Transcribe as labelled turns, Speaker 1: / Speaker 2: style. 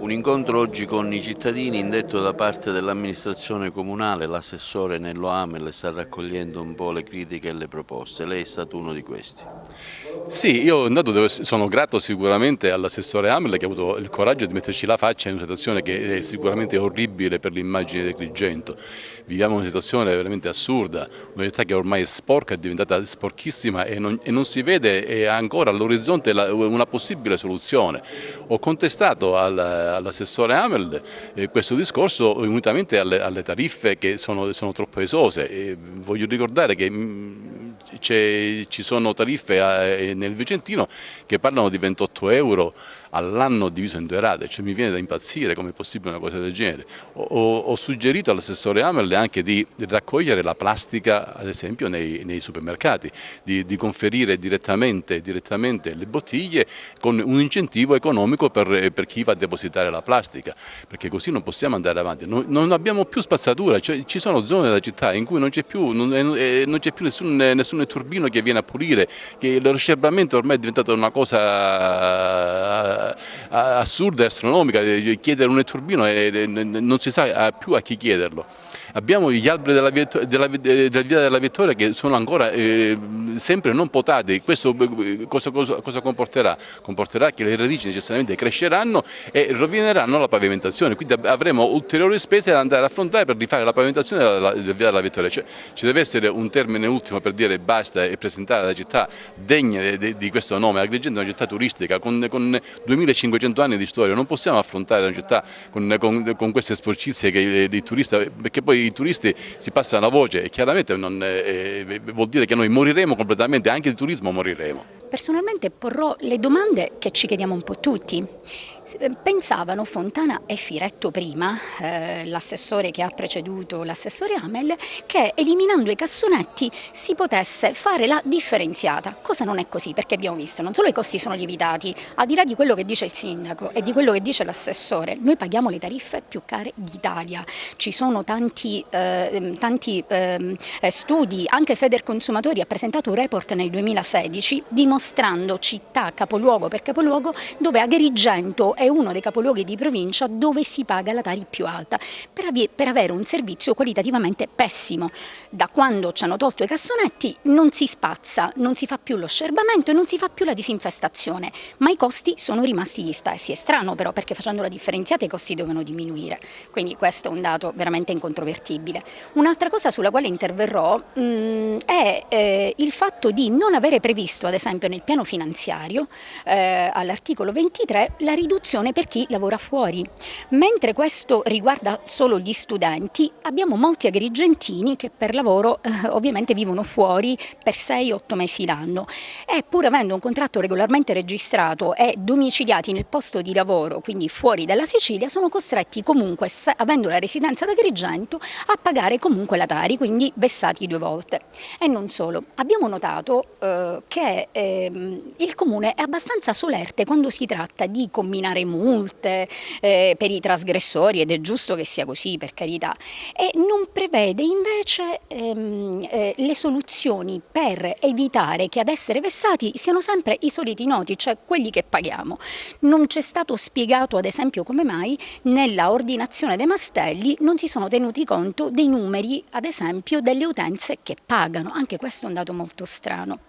Speaker 1: Un incontro oggi con i cittadini indetto da parte dell'amministrazione comunale, l'assessore Nello Amel sta raccogliendo un po' le critiche e le proposte, lei è stato uno di questi.
Speaker 2: Sì, io intanto sono grato sicuramente all'assessore Amel che ha avuto il coraggio di metterci la faccia in una situazione che è sicuramente orribile per l'immagine di Agrigento. Viviamo una situazione veramente assurda, una città che ormai è sporca, è diventata sporchissima e non si vede ancora all'orizzonte una possibile soluzione. Ho contestato all'assessore Amel questo discorso unitamente alle tariffe che sono troppo esose. Voglio ricordare che ci sono tariffe nel Vicentino che parlano di 28 euro all'anno diviso in 2 rate, cioè mi viene da impazzire come è possibile una cosa del genere. Ho suggerito all'assessore Amel anche di raccogliere la plastica ad esempio nei supermercati, di conferire direttamente le bottiglie con un incentivo economico per chi va a depositare la plastica, perché così non possiamo andare avanti, non abbiamo più spazzatura, cioè, ci sono zone della città in cui non c'è più nessun turbino che viene a pulire, che lo riscaldamento ormai è diventato una cosa assurda e astronomica, chiedere un netturbino non si sa più a chi chiederlo. Abbiamo gli alberi della Via della Vittoria che sono ancora sempre non potati. Questo cosa comporterà? Comporterà che le radici necessariamente cresceranno e rovineranno la pavimentazione, quindi avremo ulteriori spese da andare ad affrontare per rifare la pavimentazione della Via della Vittoria. Cioè, ci deve essere un termine ultimo per dire basta e presentare la città degna di questo nome. Agrigento è una città turistica con 2500 anni di storia, non possiamo affrontare una città con queste sporcizie dei turisti, perché poi i turisti si passano la voce e chiaramente vuol dire che noi moriremo completamente, anche di turismo moriremo.
Speaker 3: Personalmente porrò le domande che ci chiediamo un po' tutti. Pensavano Fontana e Firetto prima, l'assessore che ha preceduto l'assessore Amel, che eliminando i cassonetti si potesse fare la differenziata, cosa non è così, perché abbiamo visto non solo i costi sono lievitati, al di là di quello che dice il sindaco e di quello che dice l'assessore, noi paghiamo le tariffe più care d'Italia, ci sono tanti studi, anche Federconsumatori ha presentato un report nel 2016 dimostrando città capoluogo per capoluogo dove Agrigento è uno dei capoluoghi di provincia dove si paga la Tari più alta per avere un servizio qualitativamente pessimo. Da quando ci hanno tolto i cassonetti non si spazza, non si fa più lo scerbamento e non si fa più la disinfestazione, ma i costi sono rimasti gli stessi. È strano però perché facendo la differenziata i costi devono diminuire, quindi questo è un dato veramente incontrovertibile. Un'altra cosa sulla quale interverrò è il fatto di non avere previsto ad esempio nel piano finanziario all'articolo 23 la riduzione per chi lavora fuori. Mentre questo riguarda solo gli studenti, abbiamo molti agrigentini che per lavoro ovviamente vivono fuori per 6-8 mesi l'anno e pur avendo un contratto regolarmente registrato e domiciliati nel posto di lavoro, quindi fuori dalla Sicilia, sono costretti comunque, avendo la residenza ad Agrigento, a pagare comunque la Tari, quindi vessati 2 volte. E non solo, abbiamo notato che il Comune è abbastanza solerte quando si tratta di combinare multe per i trasgressori, ed è giusto che sia così, per carità, e non prevede invece le soluzioni per evitare che ad essere vessati siano sempre i soliti noti, cioè quelli che paghiamo. Non c'è stato spiegato ad esempio come mai nella ordinazione dei mastelli non si sono tenuti conto dei numeri ad esempio delle utenze che pagano, anche questo è un dato molto strano.